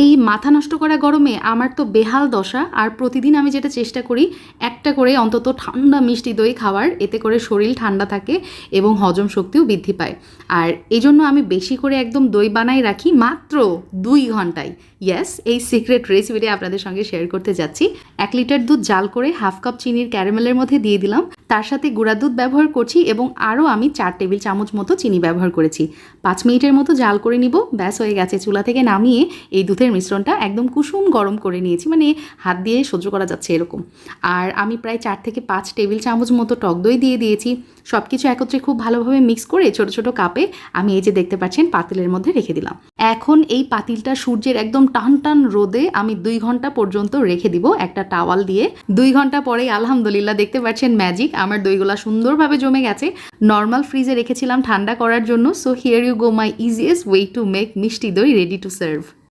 এই মাথা নষ্ট করা গরমে আমার তো বেহাল দশা। আর প্রতিদিন আমি যেটা চেষ্টা করি, একটা করে অন্তত ঠান্ডা মিষ্টি দই খাওয়ার, এতে করে শরীর ঠান্ডা থাকে এবং হজম শক্তিও বৃদ্ধি পায়। আর এই জন্য আমি বেশি করে একদম দই বানাই রাখি মাত্র 2 ঘন্টায়। ইয়েস, এই সিক্রেট রেসিপিটি আপনাদের সঙ্গে শেয়ার করতে যাচ্ছি। 1 লিটার দুধ জাল করে হাফ কাপ চিনির ক্যারামেলের মধ্যে দিয়ে দিলাম, তার সাথে গুঁড়া দুধ ব্যবহার করছি এবং আরও আমি 4 টেবিল চামচ মতো চিনি ব্যবহার করেছি। 5 মিনিটের মতো জাল করে নিব, ব্যাস হয়ে গেছে। চুলা থেকে নামিয়ে এই দুধের মিশ্রণটা একদম কুসুম গরম করে নিয়েছি, মানে হাত দিয়ে সহ্য করা যাচ্ছে এরকম। আর আমি প্রায় 4 থেকে 5 টেবিল চামচ মতো টক দই দিয়ে দিয়েছি। সব কিছু একত্রে খুব ভালোভাবে মিক্স করে ছোট ছোট কাপে আমি এই যে দেখতে পাচ্ছেন পাতিলের মধ্যে রেখে দিলাম। এখন এই পাতিলটা সূর্যের একদম টান টান রোদে আমি 2 ঘন্টা পর্যন্ত রেখে দিব একটা টাওয়াল দিয়ে। 2 ঘন্টা পরেই আলহামদুলিল্লাহ দেখতে পাচ্ছেন ম্যাজিক, আমার দইগুলা সুন্দরভাবে জমে গেছে। নর্মাল ফ্রিজে রেখেছিলাম ঠান্ডা করার জন্য। So here you go my easiest way to make মিষ্টি দই রেডি টু সার্ভ।